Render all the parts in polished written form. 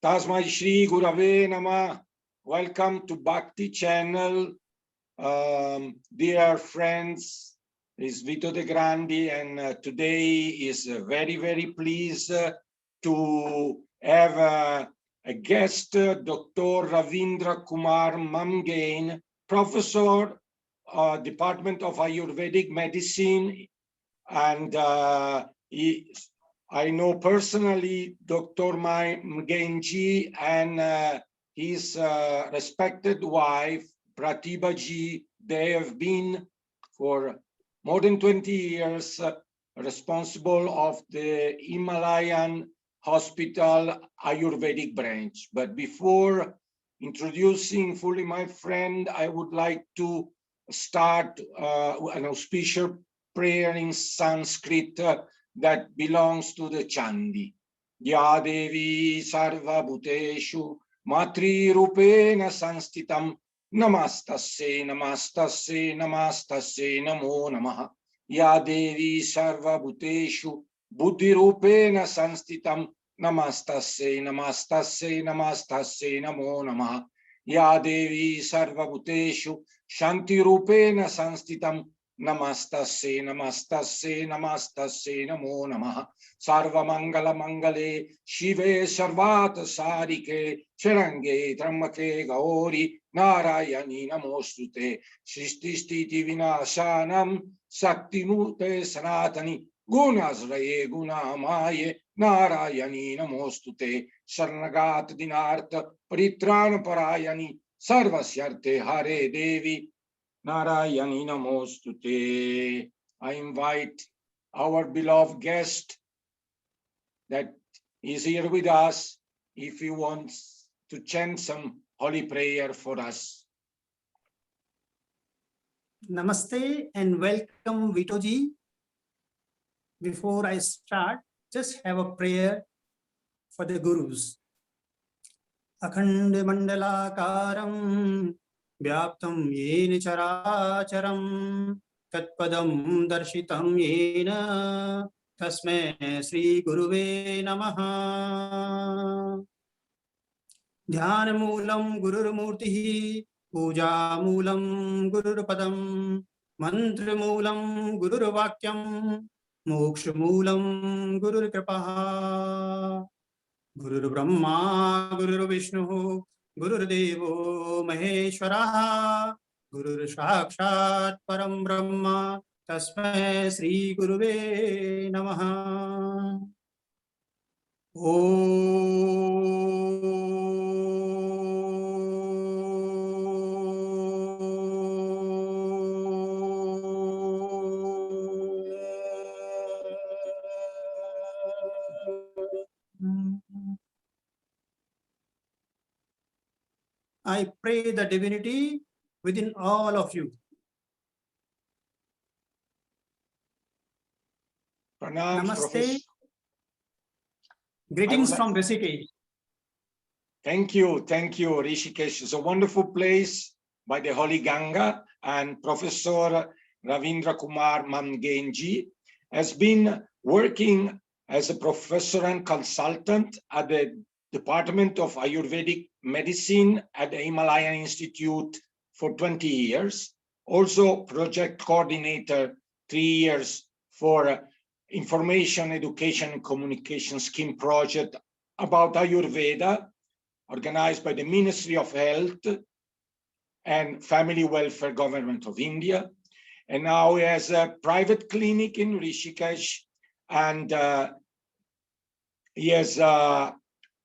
Tasmai Shri Gurave Nama. Welcome to Bhakti channel. Dear friends, it's VITO DEGRANDI, and today is very, very pleased to have a guest, Dr. Ravindra Kumar Mamgain, Professor, Department of Ayurvedic Medicine, and I know personally Dr. Mamgain ji and his respected wife, Pratibha ji. They have been for more than 20 years responsible of the Himalayan Hospital Ayurvedic branch. But before introducing fully my friend, I would like to start an auspicious prayer in Sanskrit that belongs to the Chandi. Ya Devi Sarva Bhuteshu Matri Rupena Sanstitam Namastasye Namastasye Namastasye Namo Namaha. Ya Devi Sarva Bhuteshu Buddhi Rupena Sanstitam Namastasye Namastasye Namastasye Namo Namaha. Ya Devi Sarva Bhuteshu Shanti Rupena Sanstitam Namastasye Namastasye Namastasye Namo Namaha. Sarva Mangala Mangale Shive Sarvata Sarike Charange Tramake Gauri Narayani Namostute Srishti Stiti Vinasanam Saktimute Sanatani Gunasraye Gunamaye Narayani Namostute Sarnagat Dinartha Paritrana Parayani Sarvasyarte Hare Devi Narayani Namostute. I invite our beloved guest that is here with us if he wants to chant some holy prayer for us. Namaste and welcome, Vito ji. Before I start, just have a prayer for the Gurus. Akhand Mandalakaram Vyaptam Yena Characharam Tatpadam Darshitam Yena Tasme Sri Guruve Namaha. Dhyana Moolam Gurur Murtihi Puja Moolam Gurur Padam Mantra Moolam Gurur Vakyam Moksha Moolam Gurur Kripaha. Guru Brahma, Guru Vishnu, Guru Devo Maheshwara, Guru Sakshat Param Brahma, Tasmai Sri Guruve Namaha. I pray the divinity within all of you. Pranam, Namaste. Professor. Greetings from Rishikesh. Thank you, Rishikesh. It's a wonderful place by the Holy Ganga, and Professor Ravindra Kumar Mamgain ji has been working as a professor and consultant at the Department of Ayurvedic Medicine at the Himalayan Institute for 20 years. Also project coordinator 3 years for Information, Education and Communication Scheme project about Ayurveda, organized by the Ministry of Health and Family Welfare Government of India. And now he has a private clinic in Rishikesh, and he has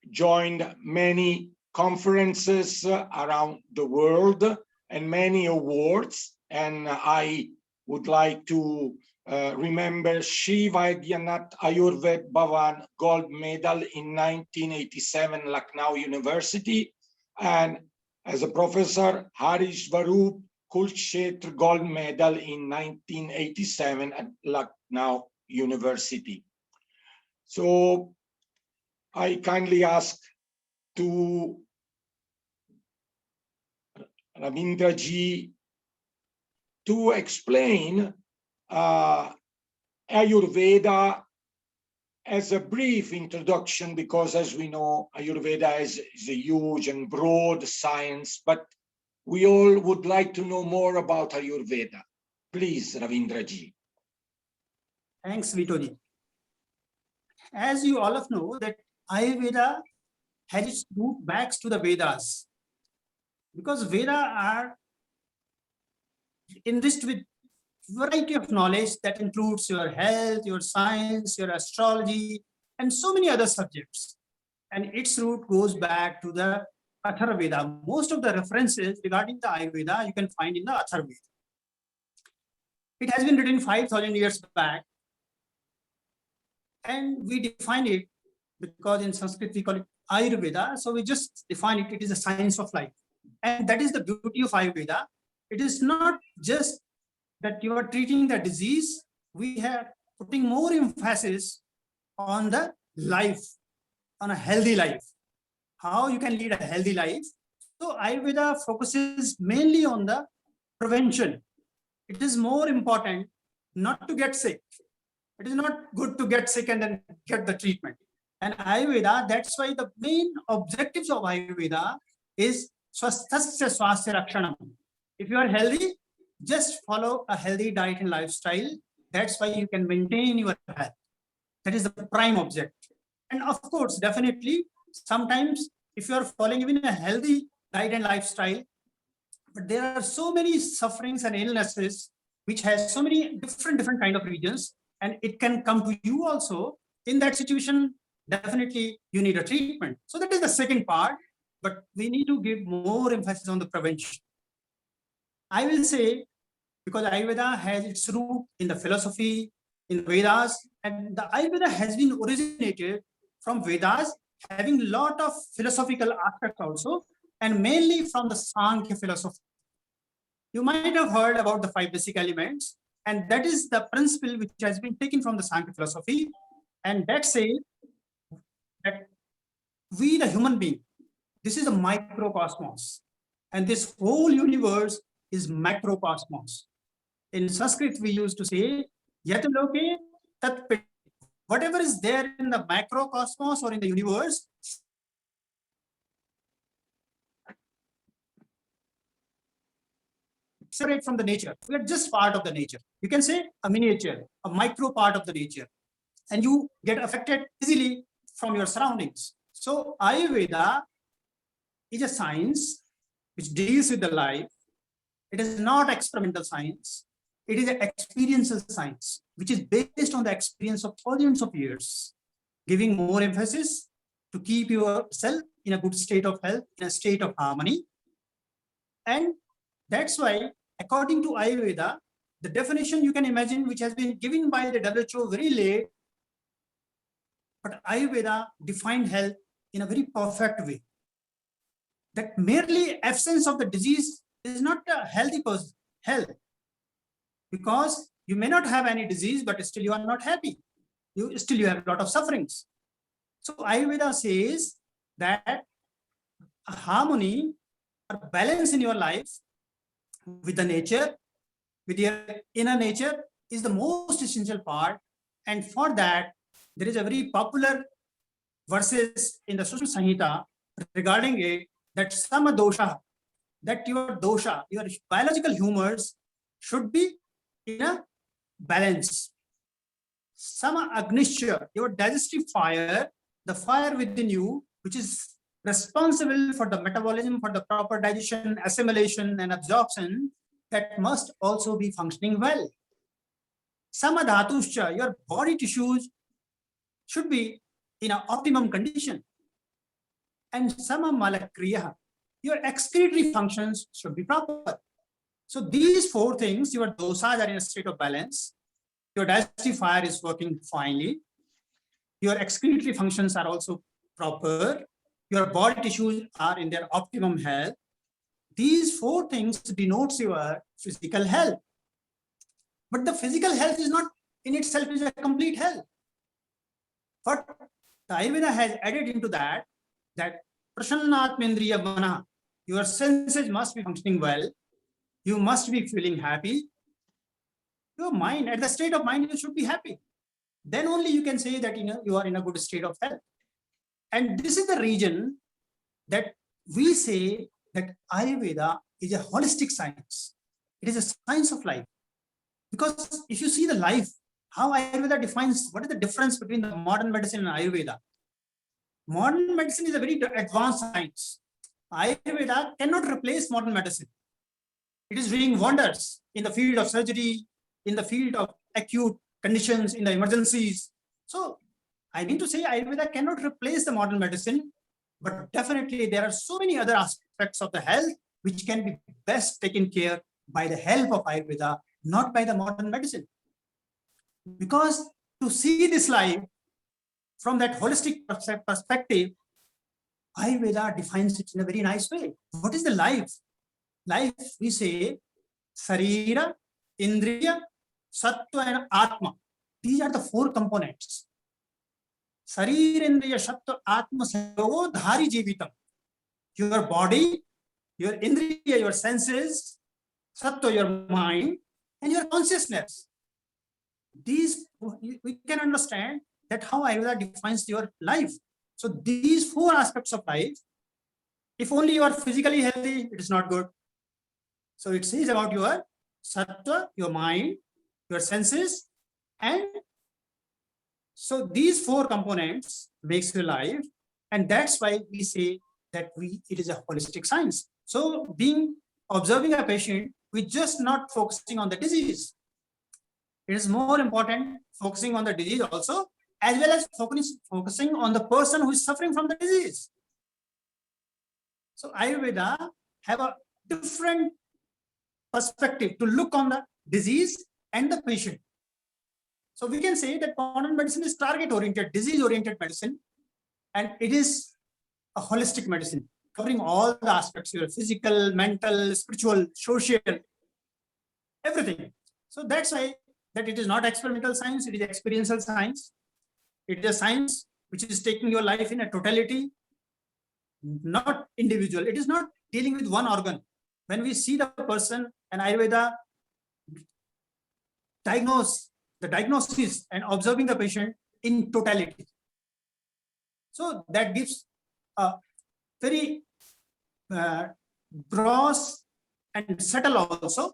joined many conferences around the world and many awards. And I would like to remember Shri Vaidyanath Ayurved Bhavan Gold Medal in 1987, Lucknow University, and as a professor, Harish Varup Kulkshetra Gold Medal in 1987 at Lucknow University. So I kindly ask to Ravindra ji to explain Ayurveda as a brief introduction, because as we know, Ayurveda is a huge and broad science, but we all would like to know more about Ayurveda. Please, Ravindra ji. Thanks, VITO ji. As you all of know that Ayurveda has its root backs to the Vedas, because Veda are enriched with variety of knowledge that includes your health, your science, your astrology, and so many other subjects. And its root goes back to the Atharvaveda. Most of the references regarding the Ayurveda you can find in the Atharvaveda. It has been written 5,000 years back, and we define it because in Sanskrit we call it Ayurveda. So we just define it. It is a science of life, and that is the beauty of Ayurveda. It is not just that you are treating the disease. We are putting more emphasis on the life, on a healthy life, how you can lead a healthy life. So Ayurveda focuses mainly on the prevention. It is more important not to get sick. It is not good to get sick and then get the treatment. And Ayurveda, that's why the main objectives of Ayurveda is swasthasya swasthya rakshanam. If you are healthy, just follow a healthy diet and lifestyle. That's why you can maintain your health. That is the prime object. And of course, definitely, sometimes if you are following even a healthy diet and lifestyle, but there are so many sufferings and illnesses which has so many different kind of regions, and it can come to you also. In that situation, definitely you need a treatment. So that is the second part, but we need to give more emphasis on the prevention. I will say, because Ayurveda has its root in the philosophy, in Vedas, and the Ayurveda has been originated from Vedas, having a lot of philosophical aspects also, and mainly from the Sankhya philosophy. You might have heard about the 5 basic elements, and that is the principle which has been taken from the Sankhya philosophy, and that says that we, the human being, this is a microcosmos, and this whole universe is macrocosmos. In Sanskrit, we used to say, Yataloke tat pit. Whatever is there in the macrocosmos or in the universe, separate from the nature. We are just part of the nature. You can say a miniature, a micro part of the nature, and you get affected easily from your surroundings. So Ayurveda is a science which deals with the life. It is not experimental science. It is an experiential science, which is based on the experience of thousands of years, giving more emphasis to keep yourself in a good state of health, in a state of harmony. And that's why, according to Ayurveda, the definition you can imagine, which has been given by the WHO very late, but Ayurveda defined health in a very perfect way. That merely absence of the disease is not a healthy person, health. Because you may not have any disease, but still you are not happy. You have a lot of sufferings. So Ayurveda says that a harmony or balance in your life with the nature, with your inner nature, is the most essential part. And for that, there is a very popular verses in the Sushma Samhita regarding it, that sama dosha, that your dosha, your biological humors should be in a balance. Sama agnisya, your digestive fire, the fire within you, which is responsible for the metabolism, for the proper digestion, assimilation, and absorption, that must also be functioning well. Sama dhatuscha, your body tissues should be in an optimum condition. And sama malakriya, your excretory functions should be proper. So these 4 things, your dosas are in a state of balance, your digestive fire is working finely, your excretory functions are also proper, your body tissues are in their optimum health. These 4 things denotes your physical health. But the physical health is not in itself is a complete health. But the Ayurveda has added into that prasannatmendriya mana, your senses must be functioning well. You must be feeling happy. Your mind, at the state of mind, you should be happy. then only you can say that you are in a good state of health. And this is the region that we say that Ayurveda is a holistic science. It is a science of life. Because if you see the life, how Ayurveda defines what is the difference between the modern medicine and Ayurveda. Modern medicine is a very advanced science. Ayurveda cannot replace modern medicine. It is doing wonders in the field of surgery, in the field of acute conditions, in the emergencies. So I mean to say Ayurveda cannot replace the modern medicine, but definitely there are so many other aspects of the health which can be best taken care by the help of Ayurveda, not by the modern medicine. Because to see this life from that holistic perspective, Ayurveda defines it in a very nice way. What is the life? Life, we say, Sarira, Indriya, Sattva, and Atma. These are the four components. Sarira, Indriya, Sattva, Atma, Sayogo, Dhari Jivitam. Your body, your Indriya, your senses, Sattva, your mind, and your consciousness. These, we can understand that how Ayurveda defines your life. So these four aspects of life, if only you are physically healthy, it is not good. So it says about your sattva, your mind, your senses, and so these four components makes your life, and that's why we say that it is a holistic science. So observing a patient, we're just not focusing on the disease. It is more important focusing on the disease also, as well as focusing on the person who is suffering from the disease. So Ayurveda have a different perspective to look on the disease and the patient. So we can say that modern medicine is target-oriented, disease-oriented medicine, and it is a holistic medicine, covering all the aspects, your physical, mental, spiritual, social, everything. So that's why that it is not experimental science, it is experiential science. It is a science which is taking your life in a totality, not individual. It is not dealing with one organ. When we see the person, and Ayurveda diagnosis and observing the patient in totality. So that gives a very gross and subtle also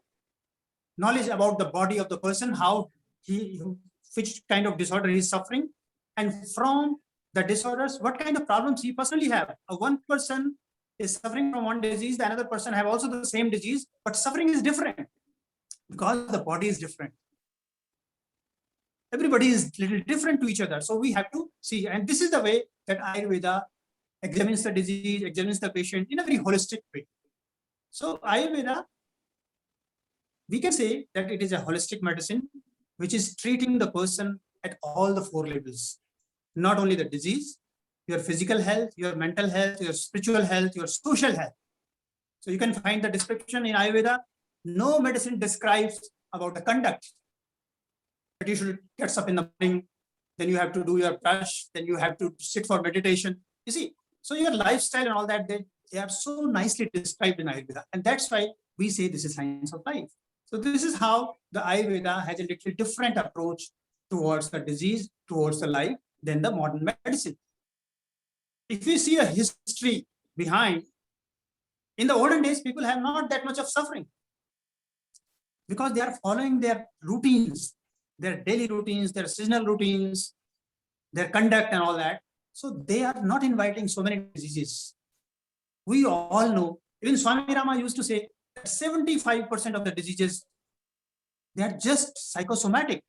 knowledge about the body of the person, how which kind of disorder he is suffering, and from the disorders, what kind of problems he personally have. One person is suffering from one disease, the another person have also the same disease, but suffering is different because the body is different. Everybody is a little different to each other. So we have to see, and this is the way that Ayurveda examines the disease, examines the patient in a very holistic way. So Ayurveda, we can say that it is a holistic medicine which is treating the person at all the four levels, not only the disease, your physical health, your mental health, your spiritual health, your social health. So you can find the description in Ayurveda. No medicine describes about the conduct. That you should get up in the morning, then you have to do your brush, then you have to sit for meditation. You see, so your lifestyle and all that, they are so nicely described in Ayurveda. And that's why we say this is science of life. So this is how the Ayurveda has a little different approach towards the disease, towards the life, than the modern medicine. If you see a history behind, in the olden days, people have not that much of suffering because they are following their routines, their daily routines, their seasonal routines, their conduct and all that. So they are not inviting so many diseases. We all know, even Swami Rama used to say that 75% of the diseases, they are just psychosomatic.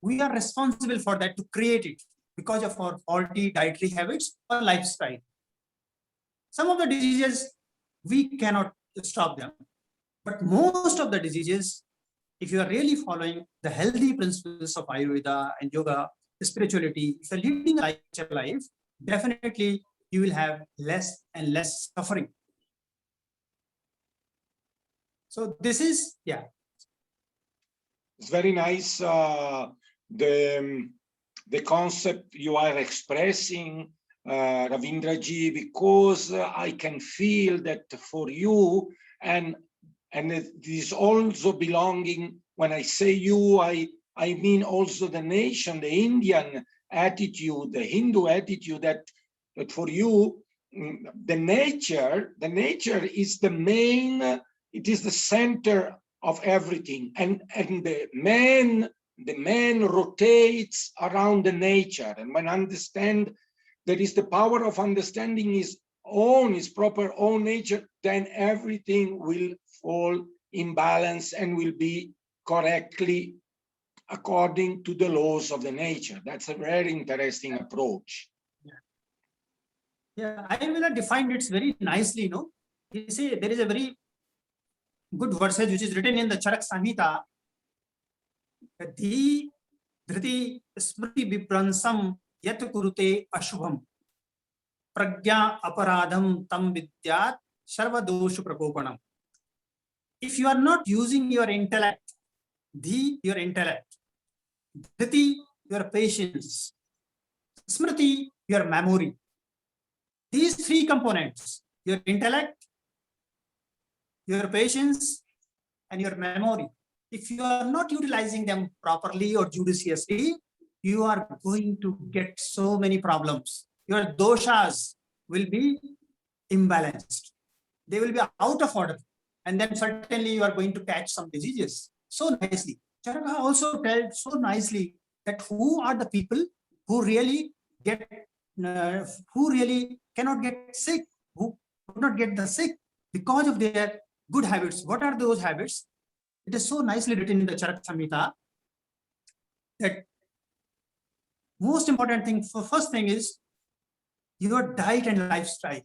We are responsible for that, to create it because of our faulty dietary habits or lifestyle. Some of the diseases, we cannot stop them. But most of the diseases, if you are really following the healthy principles of Ayurveda and yoga, spirituality, if you're leading a life, definitely you will have less and less suffering. So this is, yeah. It's very nice, the concept you are expressing, Ravindraji, because I can feel that for you, and it is also belonging, when I say you, I I mean also the nation, the Indian attitude, the Hindu attitude that for you, the nature is the main, it is the center of everything. And the man rotates around the nature. And when understand that is the power of understanding his proper own nature, then everything will fall in balance and will be correctly according to the laws of the nature. That's a very interesting approach. Yeah, Ayurveda defined it very nicely, you know. You see, there is a very good verse which is written in the Charak Samhita. Dhi dhriti smriti vipransam yat kurute ashubham pragya aparadham tam vidyat sarva doshu prakopanam. If you are not using your intellect, dhi, your intellect, dhriti, your patience, smriti, your memory, these three components, your intellect, your patience, and your memory, if you are not utilizing them properly or judiciously, you are going to get so many problems. Your doshas will be imbalanced. They will be out of order. And then certainly you are going to catch some diseases. So nicely. Charaka also tells so nicely that who are the people who really who really cannot get sick, who could not get the sick because of their good habits. What are those habits? It is so nicely written in the Charak Samhita that most important thing, first thing is your diet and lifestyle.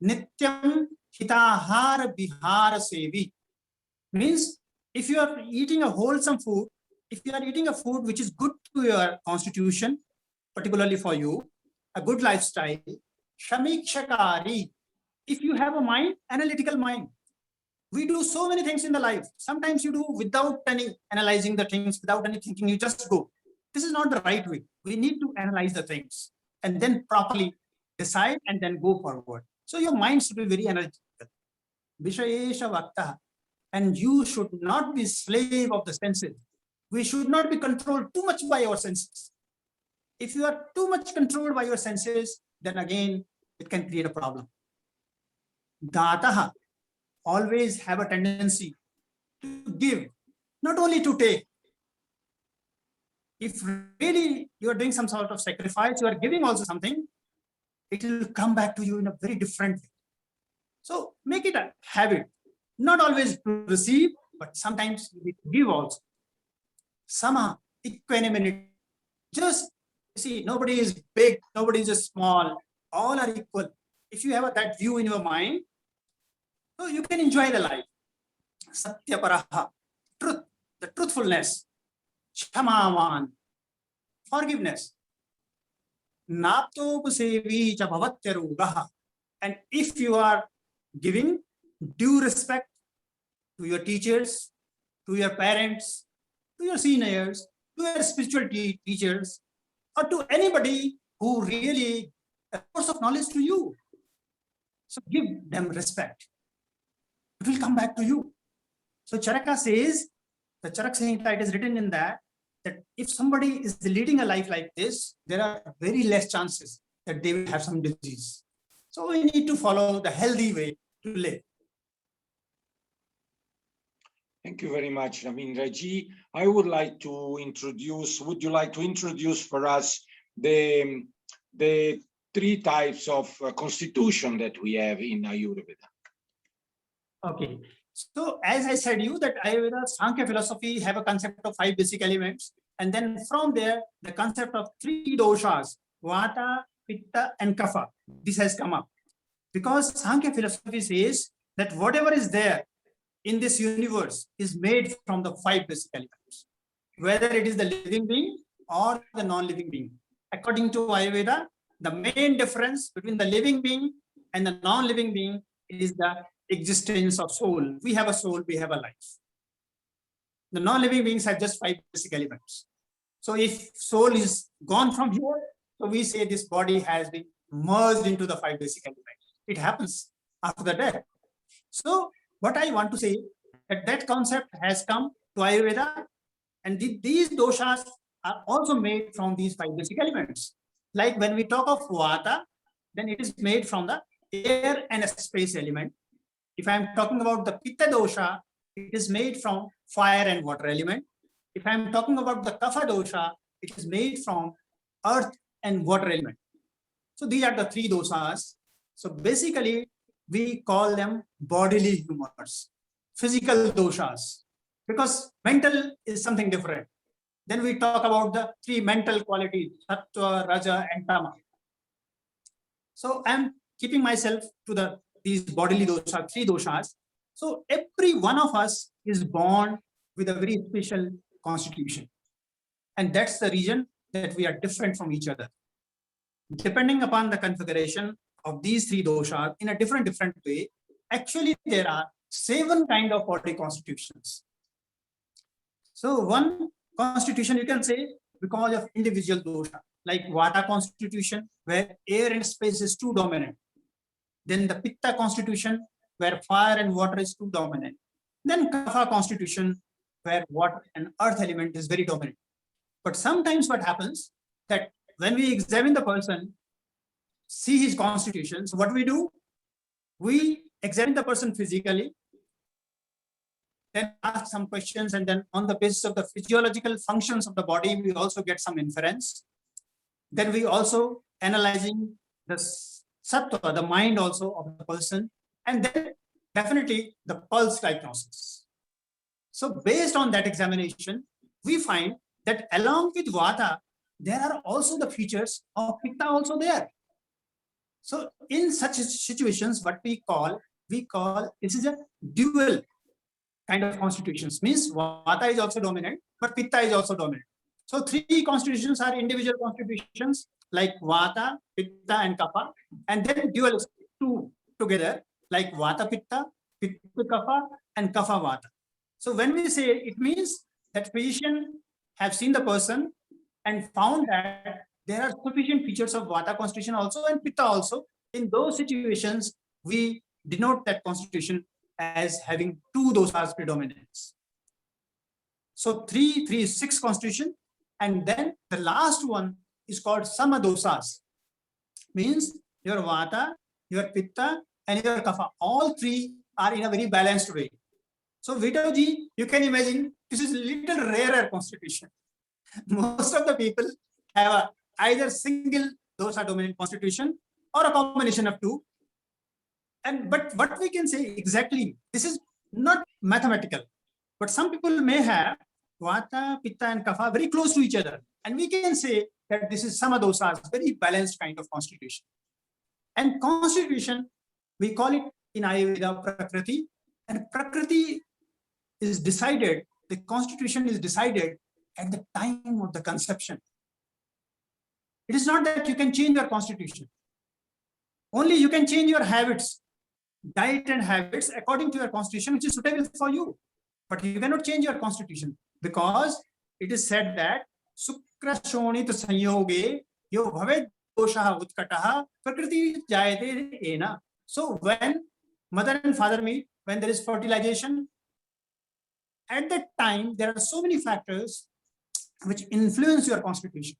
Nityam hitahar bihar sevi means if you are eating a wholesome food, if you are eating a food which is good to your constitution, particularly for you, a good lifestyle, shamikshakari, if you have a mind, analytical mind. We do so many things in the life. Sometimes you do without any analyzing the things, without any thinking, you just go. This is not the right way. We need to analyze the things and then properly decide and then go forward. So your mind should be very analytical. Vishayesha vakta. And you should not be slave of the senses. We should not be controlled too much by our senses. If you are too much controlled by your senses, then again, it can create a problem. Dataha. Always have a tendency to give, not only to take. If really you are doing some sort of sacrifice, you are giving also something, it will come back to you in a very different way. So make it a habit, not always to receive, but sometimes we give also. Sama, equanimity. Just see, nobody is big, nobody is small, all are equal. If you have that view in your mind, so you can enjoy the life. Satyaparaha, truth, the truthfulness. Shamavan, forgiveness. Naptopusevi cha bhavatyarugaha. And if you are giving due respect to your teachers, to your parents, to your seniors, to your spiritual teachers, or to anybody who really a source of knowledge to you. So give them respect. It will come back to you. So Charaka says, the Charak Samhita, it is written in that if somebody is leading a life like this, there are very less chances that they will have some disease. So we need to follow the healthy way to live. Thank you very much, Ravindra ji. I would like to introduce, would you like to introduce for us the three types of constitution that we have in Ayurveda? Okay. So as I said you that Ayurveda, Sankhya philosophy have a concept of 5 basic elements. And then from there, the concept of 3 doshas, Vata, Pitta and Kapha, this has come up. Because Sankhya philosophy says that whatever is there in this universe is made from the 5 basic elements, whether it is the living being or the non-living being. According to Ayurveda, the main difference between the living being and the non-living being is the existence of soul. We have a soul, we have a life. The non-living beings have just 5 basic elements. So if soul is gone from here, so we say this body has been merged into the 5 basic elements. It happens after the death. So what I want to say, that concept has come to Ayurveda And these doshas are also made from these 5 basic elements. Like when we talk of vata, then it is made from the air and space element. If I am talking about the pitta dosha, it is made from fire and water element. If I am talking about the kapha dosha, it is made from earth and water element. So these are the 3 doshas. So basically, we call them bodily humors, physical doshas, because mental is something different. Then we talk about the 3 mental qualities, sattva, raja, and tama. So I'm keeping myself to these bodily doshas, 3 doshas. So every one of us is born with a very special constitution. And that's the reason that we are different from each other. Depending upon the configuration of these 3 doshas in a different way, actually there are 7 kind of body constitutions. So one constitution you can say because of individual dosha, like vata constitution where air and space is too dominant. Then the pitta constitution where fire and water is too dominant. Then kapha constitution where water and earth element is very dominant. But sometimes what happens that when we examine the person, see his constitution, so what we do, we examine the person physically, then ask some questions, and then on the basis of the physiological functions of the body, we also get some inference. Then we also analyzing the sattva, the mind also of the person, and then definitely the pulse diagnosis. So based on that examination, we find that along with vata, there are also the features of pitta also there. So in such situations, what we call this is a dual kind of constitutions, means vata is also dominant, but pitta is also dominant. So 3 constitutions are individual constitutions like vata, pitta, and kapha, and then dual 2 together like vata pitta, pitta kapha, and kapha vata. So when we say, it means that physician have seen the person and found that there are sufficient features of vata constitution also and pitta also. In those situations, we denote that constitution as having 2 dosas predominance. So 3 is 6 constitution, and then the last one is called sama dosas, means your vata, your pitta, and your kapha, all 3 are in a very balanced way. So Vito ji, you can imagine this is a little rarer constitution. Most of the people have either single dosa dominant constitution or a combination of 2. But what we can say exactly, this is not mathematical, but some people may have vata, pitta, and kapha very close to each other, and we can say that this is sama dosas, very balanced kind of constitution. And constitution, we call it in Ayurveda prakriti, and prakriti is decided, the constitution is decided at the time of the conception. It is not that you can change your constitution. Only you can change your habits, diet and habits according to your constitution, which is suitable for you. But you cannot change your constitution because it is said that Sukra Shonit Sanyoge Yo Bhavet Dosha Utkataha Prakriti Jayate Ena. So when mother and father meet, when there is fertilization, at that time there are so many factors which influence your constitution.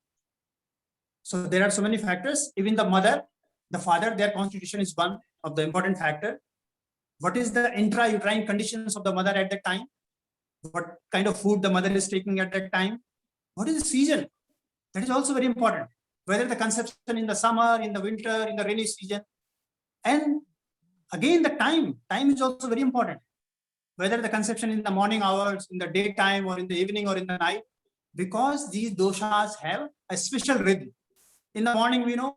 So there are so many factors. Even the mother, the father, their constitution is one of the important factor. What is the intrauterine conditions of the mother at that time? What kind of food the mother is taking at that time? What is the season? That is also very important. Whether the conception in the summer, in the winter, in the rainy season. And again, the time is also very important. Whether the conception in the morning hours, in the daytime, or in the evening, or in the night, because these doshas have a special rhythm. In the morning, we know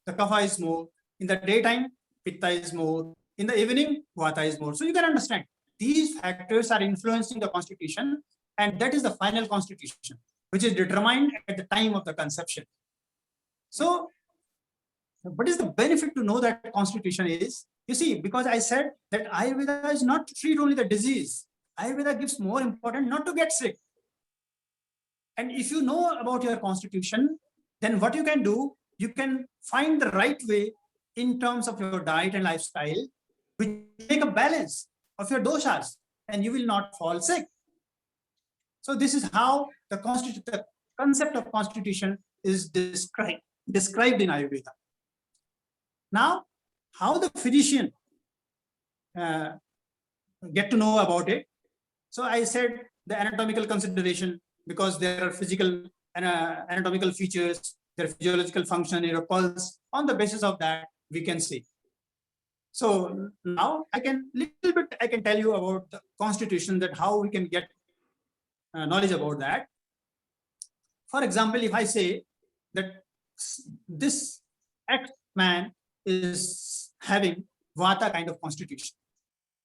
the kapha is more. In the daytime, pitta is more. In the evening, vata is more. So you can understand these factors are influencing the constitution, and that is the final constitution, which is determined at the time of the conception. So what is the benefit to know that constitution is? You see, because I said that Ayurveda is not to treat only the disease. Ayurveda gives more importance not to get sick. And if you know about your constitution, then what you can do, you can find the right way in terms of your diet and lifestyle, which make a balance of your doshas, and you will not fall sick. So this is how the concept of constitution is described in Ayurveda. Now, how the physician get to know about it? So I said the anatomical consideration, because there are physical and anatomical features, their physiological function, your pulse. On the basis of that, we can see. So now I can tell you about the constitution, that how we can get knowledge about that. For example, if I say that this X man is having Vata kind of constitution,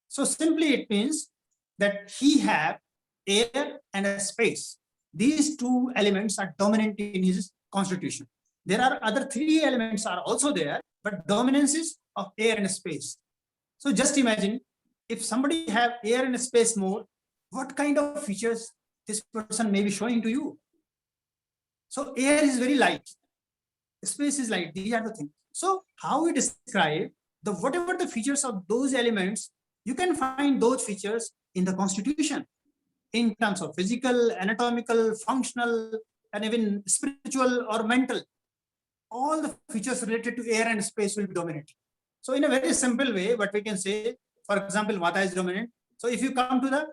so simply it means that he have air and a space. These two elements are dominant in his constitution. There are other three elements are also there, but dominance is of air and space. So just imagine if somebody have air and space more, what kind of features this person may be showing to you. So air is very light, space is light. These are the things. So how we describe the whatever the features of those elements, you can find those features in the constitution in terms of physical, anatomical, functional, and even spiritual or mental. All the features related to air and space will be dominant. So in a very simple way, what we can say, for example, Vata is dominant. So if you come to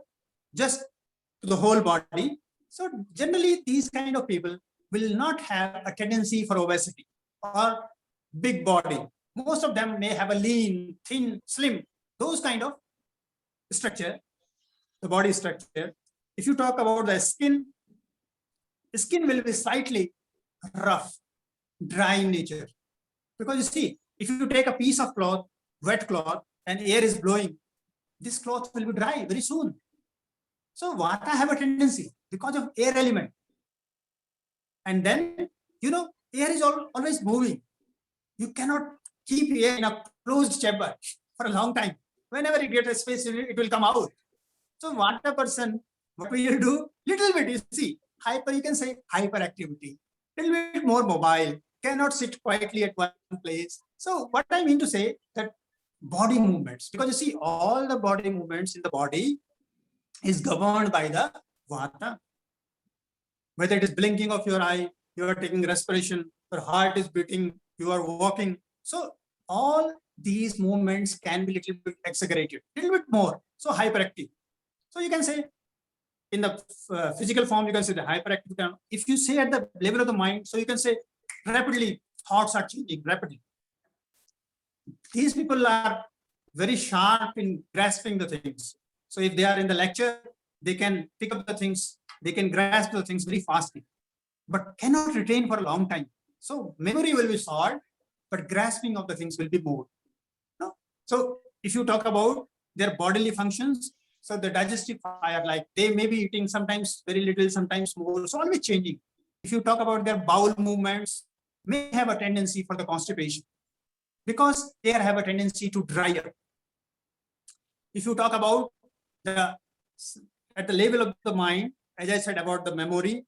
the whole body, so generally these kind of people will not have a tendency for obesity or big body. Most of them may have a lean, thin, slim, those kind of structure, the body structure. If you talk about the skin will be slightly rough, dry in nature. Because you see, if you take a piece of cloth, wet cloth, and air is blowing, this cloth will be dry very soon. So Vata have a tendency because of air element. And then, air is always moving. You cannot keep air in a closed chamber for a long time. Whenever you get a space, it will come out. So Vata person, what will you do? Little bit, you see, you can say hyperactivity, little bit more mobile, cannot sit quietly at one place. So what I mean to say that body movements, because you see all the body movements in the body is governed by the Vata. Whether it is blinking of your eye, you are taking respiration, your heart is beating, you are walking. So all these movements can be little bit exaggerated, little bit more. So hyperactive. So you can say in the physical form, you can say the hyperactive. If you say at the level of the mind, so you can say rapidly, thoughts are changing rapidly. These people are very sharp in grasping the things. So if they are in the lecture, they can pick up the things, they can grasp the things very fastly, but cannot retain for a long time. So memory will be short, but grasping of the things will be more. No? So if you talk about their bodily functions, so the digestive fire, like they may be eating sometimes very little, sometimes more, so always changing. If you talk about their bowel movements, may have a tendency for the constipation because they have a tendency to dry up. If you talk about at the level of the mind, as I said about the memory,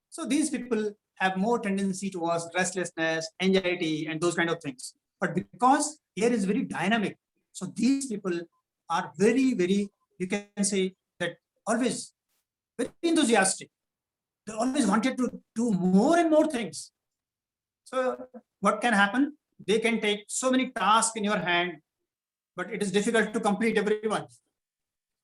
so these people have more tendency towards restlessness, anxiety, and those kind of things. But because air is very dynamic, so these people are very, very, you can say that always very enthusiastic. They always wanted to do more and more things. So what can happen? They can take so many tasks in your hand, but it is difficult to complete everyone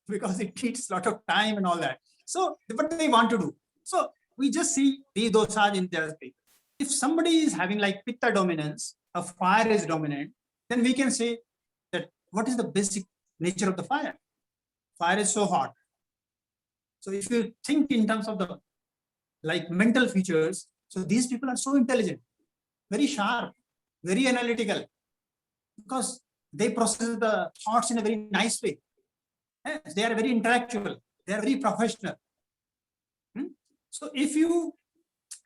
because it needs a lot of time and all that. So what they want to do. So we just see these dosas in their state. If somebody is having like pitta dominance, a fire is dominant, then we can say that what is the basic nature of the fire? Fire is so hot. So if you think in terms of the like mental features, so these people are so intelligent, very sharp, very analytical, because they process the thoughts in a very nice way. Yes, they are very intellectual, they are very professional. So if you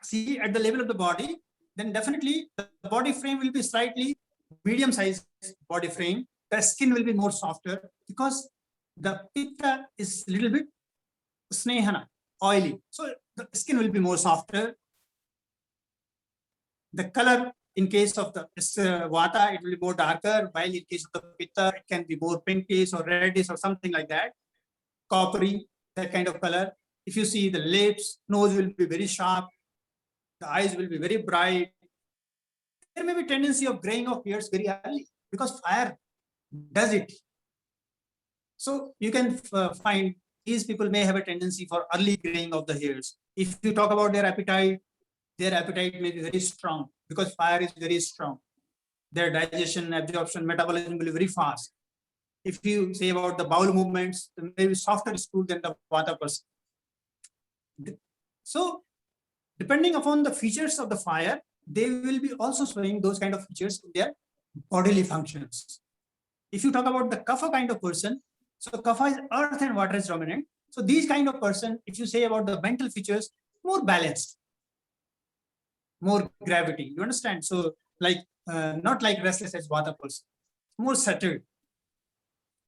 see at the level of the body, then definitely the body frame will be slightly medium-sized body frame. The skin will be more softer because the pitta is a little bit snehana, oily. So the skin will be more softer. The color in case of the vata, it will be more darker, while in case of the pitta, it can be more pinkish or reddish or something like that. Coppery, that kind of color. If you see the lips, nose will be very sharp, the eyes will be very bright. There may be tendency of graying of hairs very early because fire does it. So you can find these people may have a tendency for early graying of the hairs. If you talk about their appetite may be very strong because fire is very strong. Their digestion, absorption, metabolism will be very fast. If you say about the bowel movements, they may be softer stool than the Vata person. So depending upon the features of the fire, they will be also showing those kind of features in their bodily functions. If you talk about the Kapha kind of person, so Kapha is earth and water is dominant. So these kind of person, if you say about the mental features, more balanced, more gravity. You understand? So like not like restless as Vata person, more settled.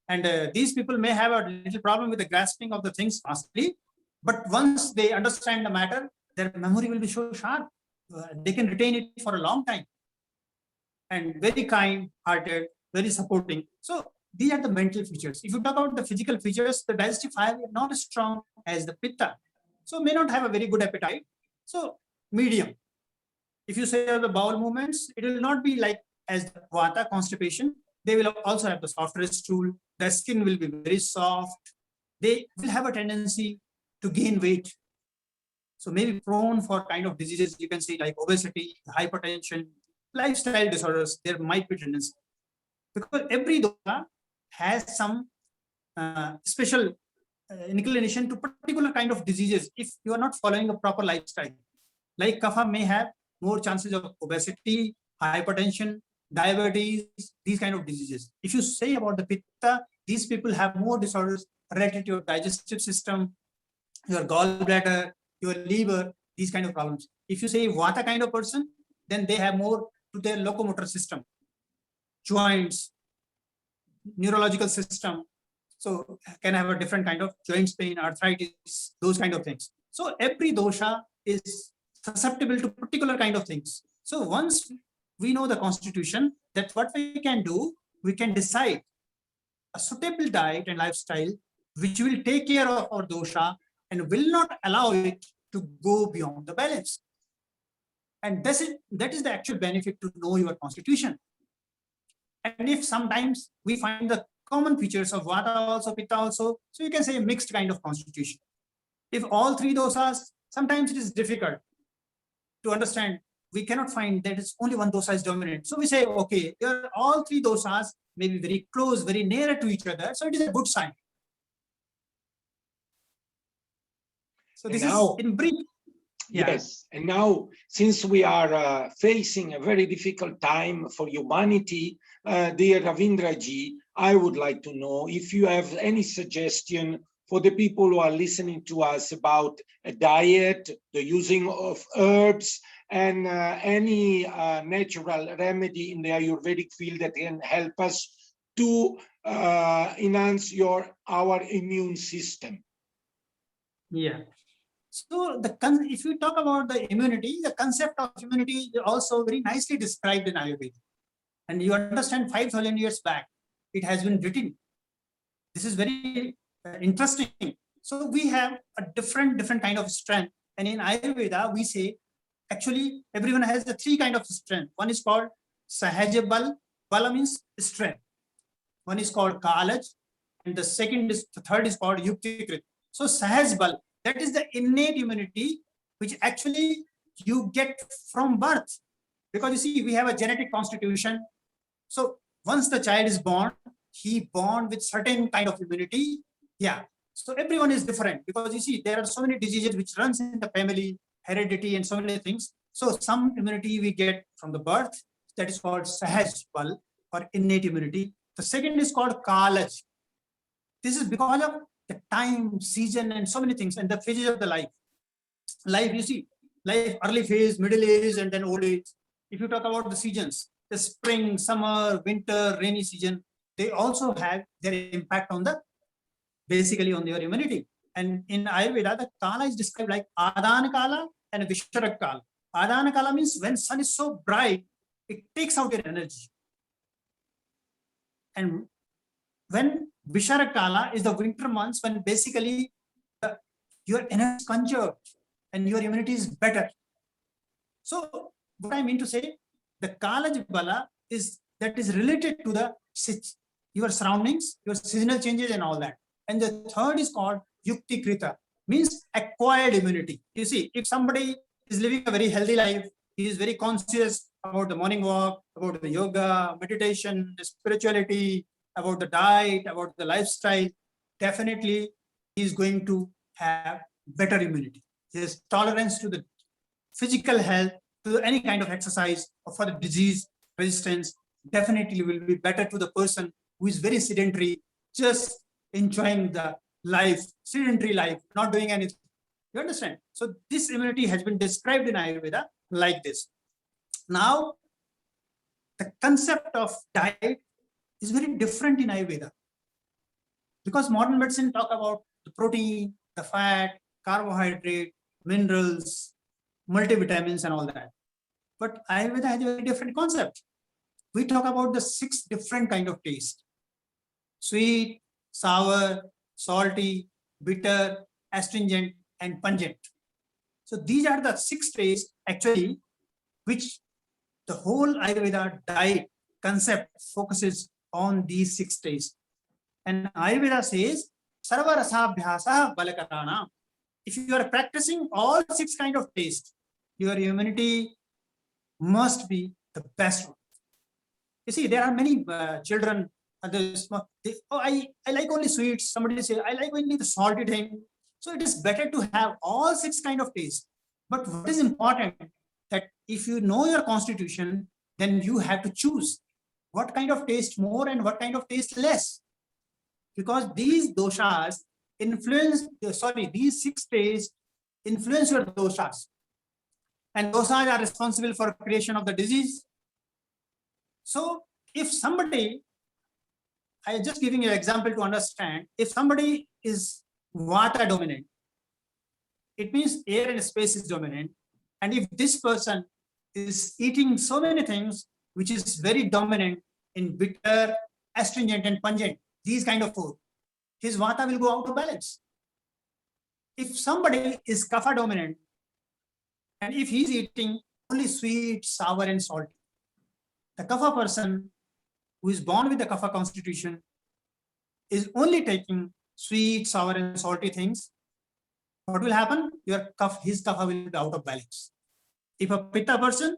And these people may have a little problem with the grasping of the things fastly, but once they understand the matter, their memory will be so sharp. They can retain it for a long time. And very kind-hearted, very supporting. So these are the mental features. If you talk about the physical features, the digestive fire is not as strong as the Pitta. So may not have a very good appetite. So medium. If you say the bowel movements, it will not be like as the Vata, constipation. They will also have the softer stool. The skin will be very soft. They will have a tendency to gain weight. So maybe prone for kind of diseases, you can see like obesity, hypertension, lifestyle disorders, there might be tendency. Because every dosha has some special inclination to particular kind of diseases if you are not following a proper lifestyle. Like Kapha may have more chances of obesity, hypertension, diabetes, these kind of diseases. If you say about the Pitta, these people have more disorders related to your digestive system, your gallbladder, your liver, these kind of problems. If you say Vata kind of person, then they have more to their locomotor system, joints, neurological system. So can have a different kind of joints pain, arthritis, those kind of things. So every dosha is susceptible to particular kind of things. So once we know the constitution, that's what we can do. We can decide a suitable diet and lifestyle which will take care of our dosha and will not allow it to go beyond the balance. And that is the actual benefit to know your constitution. And if sometimes we find the common features of Vata also, Pitta also, so you can say a mixed kind of constitution. If all three dosas, sometimes it is difficult to understand. We cannot find that it's only one dosa is dominant. So we say, okay, all three dosas may be very close, very near to each other. So it is a good sign. So this is in brief. Yes, and now since we are facing a very difficult time for humanity, dear Ravindra ji, I would like to know if you have any suggestion for the people who are listening to us about a diet, the using of herbs, and any natural remedy in the Ayurvedic field that can help us to enhance our immune system. Yeah. So if you talk about the immunity, the concept of immunity is also very nicely described in Ayurveda. And you understand 5,000 years back, it has been written. This is very interesting. So we have a different kind of strength. And in Ayurveda, we say, actually, everyone has the three kind of strength. One is called Sahaja Bal. Bala means strength. One is called Kalaj. And the third is called Yuktikrit. So Sahaj Bal, that is the innate immunity which actually you get from birth. Because you see, we have a genetic constitution. So once the child is born, he born with certain kind of immunity. Yeah. So everyone is different because you see, there are so many diseases which runs in the family, heredity, and so many things. So some immunity we get from the birth, that is called Sahaj Bal or innate immunity. The second is called Kalaj. This is because of the time, season, and so many things, and the phases of the life. Life, you see, life, early phase, middle age, and then old age. If you talk about the seasons, the spring, summer, winter, rainy season, they also have their impact on basically on your immunity. And in Ayurveda, the Kala is described like Adana Kala and Visharak Kala. Adana Kala means when sun is so bright, it takes out your energy. And when Visharak Kala is the winter months when basically the your energy is conserved and your immunity is better. So what I mean to say, the Kalaj Bala is that is related to the your surroundings, your seasonal changes and all that. And the third is called Yukti Krita, means acquired immunity. You see, if somebody is living a very healthy life, he is very conscious about the morning walk, about the yoga, meditation, the spirituality, about the diet, about the lifestyle, definitely he is going to have better immunity. His tolerance to the physical health, to any kind of exercise or for the disease resistance, definitely will be better to the person who is very sedentary, just enjoying the life, sedentary life, not doing anything. You understand? So this immunity has been described in Ayurveda like this. Now, the concept of diet is very different in Ayurveda, because modern medicine talk about the protein, the fat, carbohydrate, minerals, multivitamins and all that. But Ayurveda has a very different concept. We talk about the 6 different kind of taste: sweet, sour, salty, bitter, astringent, and pungent. So these are the 6 tastes actually which the whole Ayurveda diet concept focuses on these 6 tastes. And Ayurveda says, Sarva Rasabhyasa Balakarana. If you are practicing all 6 kind of taste, your immunity must be the best one. You see, there are many children, I like only sweets. Somebody say, I like only the salty thing. So it is better to have all 6 kind of taste. But what is important, that if you know your constitution, then you have to choose what kind of taste more and what kind of taste less. Because these doshas influence, these 6 tastes influence your doshas. And doshas are responsible for creation of the disease. So if somebody, I am just giving you an example to understand, if somebody is vata dominant, it means air and space is dominant. And if this person is eating so many things which is very dominant in bitter, astringent and pungent, these kind of food, his vata will go out of balance. If somebody is kapha dominant, and if he's eating only sweet, sour and salty, the kapha person who is born with the kapha constitution is only taking sweet, sour and salty things, what will happen? His kapha will be out of balance. If a pitta person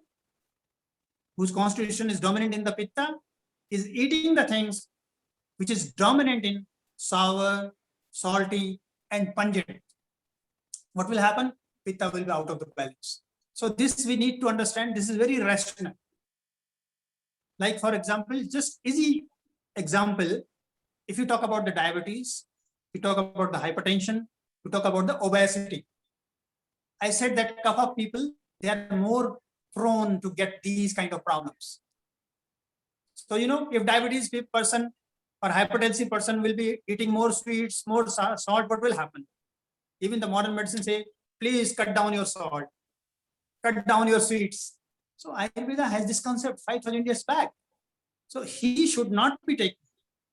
whose constitution is dominant in the pitta is eating the things which is dominant in sour, salty and pungent, what will happen? Pitta will be out of the balance. So this we need to understand. This is very rational. Like for example, just easy example, if you talk about the diabetes, you talk about the hypertension, you talk about the obesity. I said that kapha people, they are more prone to get these kind of problems. So, you know, if diabetes person or hypertensive person will be eating more sweets, more salt, what will happen? Even the modern medicine say, please cut down your salt, cut down your sweets. So Ayurveda has this concept 5,000 years back. So he should not be taken,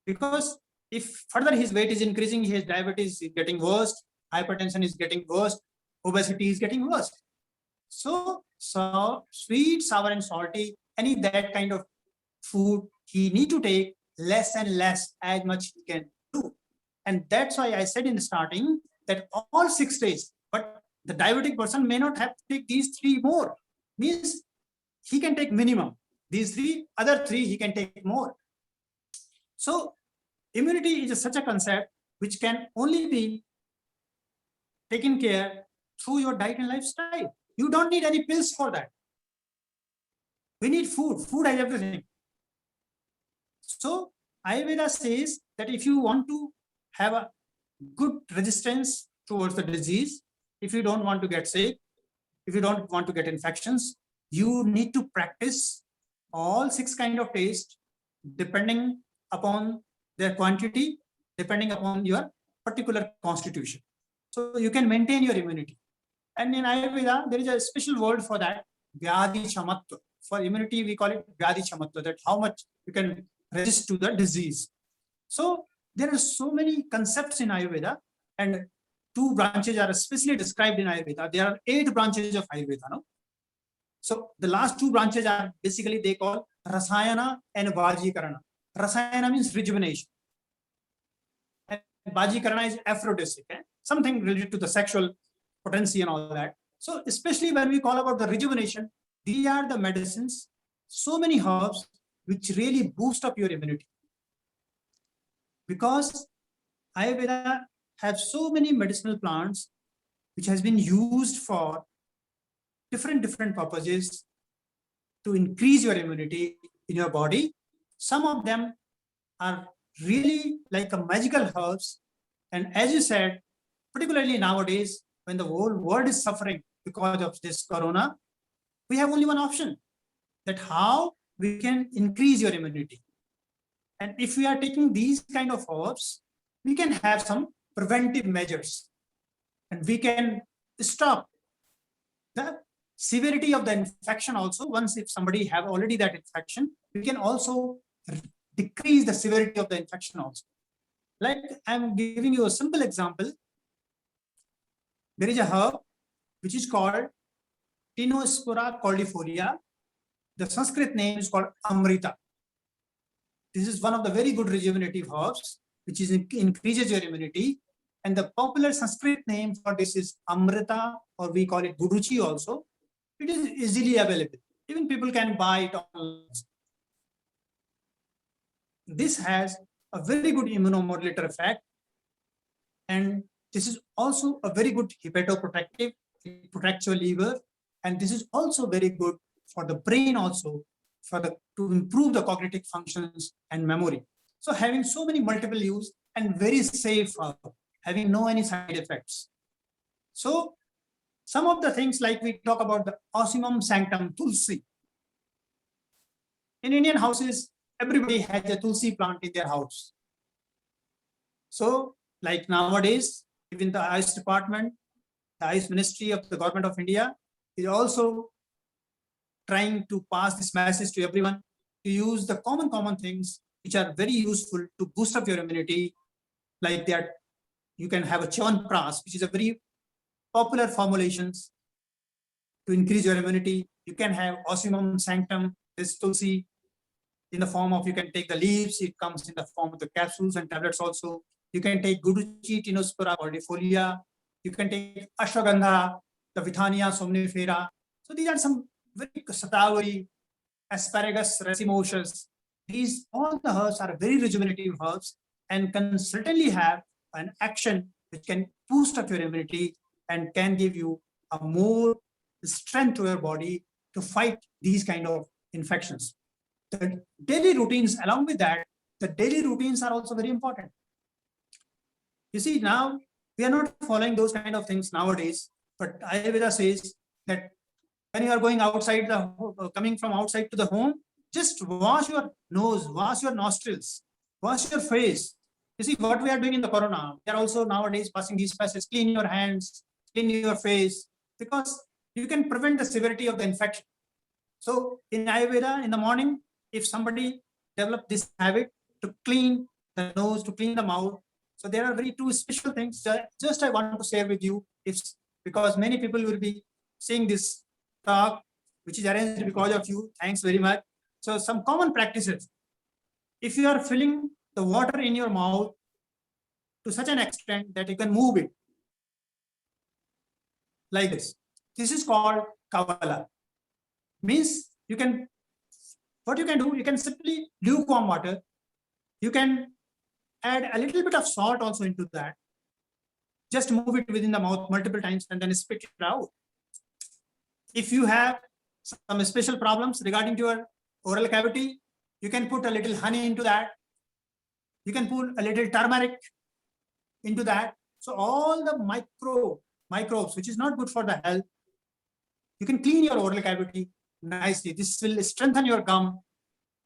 because if further his weight is increasing, his diabetes is getting worse, hypertension is getting worse, obesity is getting worse. So sweet, sour and salty, any that kind of food, he need to take less and less as much he can do. And that's why I said in the starting that all 6 days, but the diabetic person may not have to take these 3 more. Means he can take minimum. These 3, other 3 he can take more. So immunity is such a concept which can only be taken care through your diet and lifestyle. You don't need any pills for that. We need food. Food has everything. So Ayurveda says that if you want to have a good resistance towards the disease, if you don't want to get sick, if you don't want to get infections, you need to practice all 6 kind of taste depending upon their quantity, depending upon your particular constitution. So you can maintain your immunity. And in Ayurveda, there is a special word for that, Vyadhi Chamatva. For immunity, we call it Vyadhi Chamatva, that how much you can resist to the disease. So there are so many concepts in Ayurveda, and two branches are especially described in Ayurveda. There are 8 branches of Ayurveda. No? So the last 2 branches are basically they call Rasayana and Vajikarana. Rasayana means rejuvenation. And Vajikarana is aphrodisiac, something related to the sexual potency and all that. So especially when we call about the rejuvenation, these are the medicines, so many herbs which really boost up your immunity. Because Ayurveda has so many medicinal plants which has been used for different purposes to increase your immunity in your body. Some of them are really like a magical herbs. And as you said, particularly nowadays, when the whole world is suffering because of this corona, we have only one option, that how we can increase your immunity. And if we are taking these kind of herbs, we can have some preventive measures and we can stop the severity of the infection also. Once if somebody have already that infection, we can also decrease the severity of the infection also. Like I'm giving you a simple example. There is a herb which is called Tinospora cordifolia. The Sanskrit name is called Amrita. This is one of the very good rejuvenative herbs, which is increases your immunity. And the popular Sanskrit name for this is Amrita, or we call it Guruchi also. It is easily available. Even people can buy it online. This has a very good immunomodulator effect. And this is also a very good hepatoprotective. It protects your liver. And this is also very good for the brain also, to improve the cognitive functions and memory. So having so many multiple use and very safe, having no any side effects. So some of the things like we talk about the Ossimum sanctum Tulsi. In Indian houses, everybody has a Tulsi plant in their house. So like nowadays, even the Ayush department, the Ayush Ministry of the Government of India is also trying to pass this message to everyone to use the common things which are very useful to boost up your immunity. Like that, you can have a Chyawanprash, which is a very popular formulations to increase your immunity. You can have Ossimum sanctum, this Tulsi, in the form of, you can take the leaves, it comes in the form of the capsules and tablets also. You can take Guruchi Tinospora cordifolia. You can take Ashwagandha, the Withania somnifera. So these are some very Satavari, asparagus racemosius. These all the herbs are very rejuvenative herbs and can certainly have an action which can boost up your immunity and can give you a more strength to your body to fight these kind of infections. The daily routines, along with that, the daily routines are also very important. You see, now we are not following those kind of things nowadays, but Ayurveda says that when you are going outside, coming from outside to the home, just wash your nose, wash your nostrils, wash your face. You see what we are doing in the corona. We are also nowadays passing these passages, clean your hands, clean your face, because you can prevent the severity of the infection. So in Ayurveda, in the morning, if somebody develop this habit to clean the nose, to clean the mouth, so there are very 2 special things. Just I want to share with you, because many people will be seeing this talk, which is arranged because of you. Thanks very much. So some common practices. If you are filling the water in your mouth to such an extent that you can move it like this, this is called Kavala. Means you can, what you can do, you can simply lukewarm water. You can add a little bit of salt also into that. Just move it within the mouth multiple times and then spit it out. If you have some special problems regarding to your oral cavity, you can put a little honey into that. You can put a little turmeric into that. So all the microbes, which is not good for the health, you can clean your oral cavity nicely. This will strengthen your gum.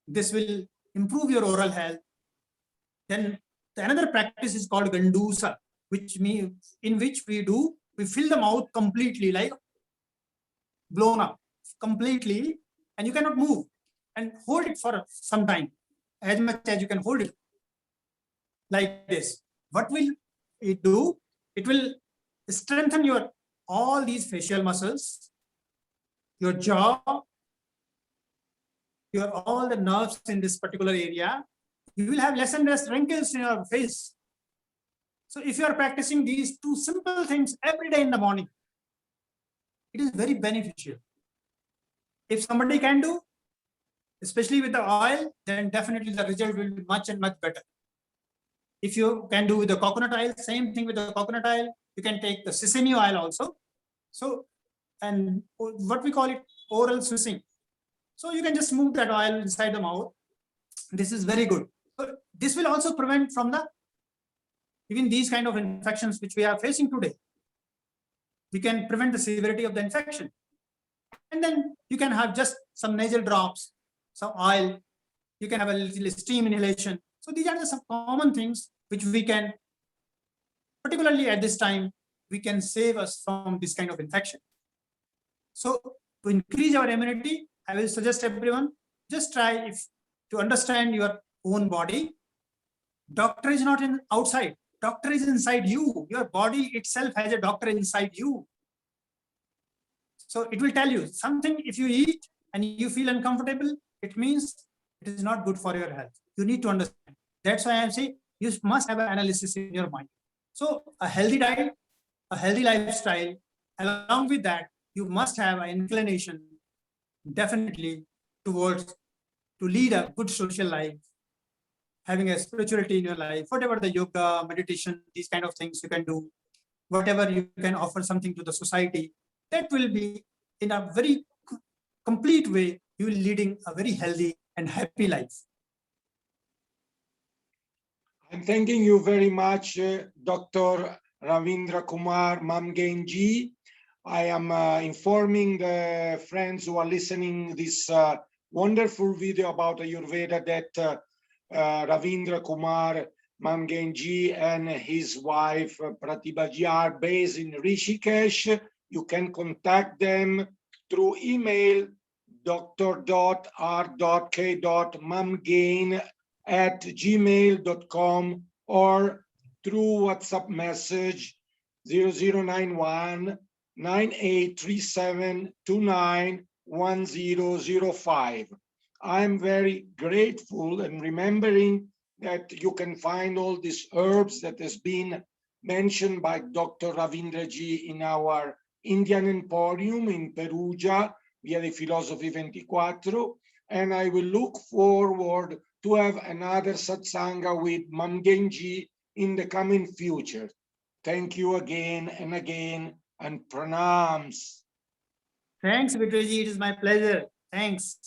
This will improve your oral health. Then another practice is called Gandusa, in which we fill the mouth completely, like blown up completely, and you cannot move, and hold it for some time, as much as you can hold it like this. What will it do? It will strengthen your all these facial muscles, your jaw, your all the nerves in this particular area. You will have less and less wrinkles in your face. So if you are practicing these two simple things every day in the morning, it is very beneficial. If somebody can do, especially with the oil, then definitely the result will be much and much better. If you can do with the coconut oil, same thing with the coconut oil. You can take the sesame oil also. So, and what we call it oral swishing. So you can just move that oil inside the mouth. This is very good. So this will also prevent from the even these kind of infections which we are facing today. We can prevent the severity of the infection. And then you can have just some nasal drops, some oil. You can have a little steam inhalation. So these are the some common things which we can, particularly at this time, we can save us from this kind of infection. So to increase our immunity, I will suggest everyone, just try if to understand your own body. Doctor is not in outside. Doctor is inside you. Your body itself has a doctor inside you. So it will tell you something. If you eat and you feel uncomfortable, it means it is not good for your health. You need to understand. That's why I'm saying you must have an analysis in your mind. So a healthy diet, a healthy lifestyle, along with that, you must have an inclination definitely towards to lead a good social life, having a spirituality in your life, whatever the yoga, meditation, these kind of things you can do, whatever you can offer something to the society, that will be in a very complete way, you will leading a very healthy and happy life. I'm thanking you very much, Dr. Ravindra Kumar Mamgain ji. I am informing the friends who are listening this wonderful video about Ayurveda that Ravindra Kumar Mamgain ji and his wife Pratibha ji are based in Rishikesh. You can contact them through email dr.r.k.mamgain@gmail.com or through WhatsApp message 0091 9837 291005. I'm very grateful and remembering that you can find all these herbs that has been mentioned by Dr. Ravindra ji in our Indian Emporium in Perugia, via the Filosofi 24, and I will look forward to have another Satsangha with Mamgain ji in the coming future. Thank you again and again, and pranams. Thanks, Vitoji. It is my pleasure. Thanks.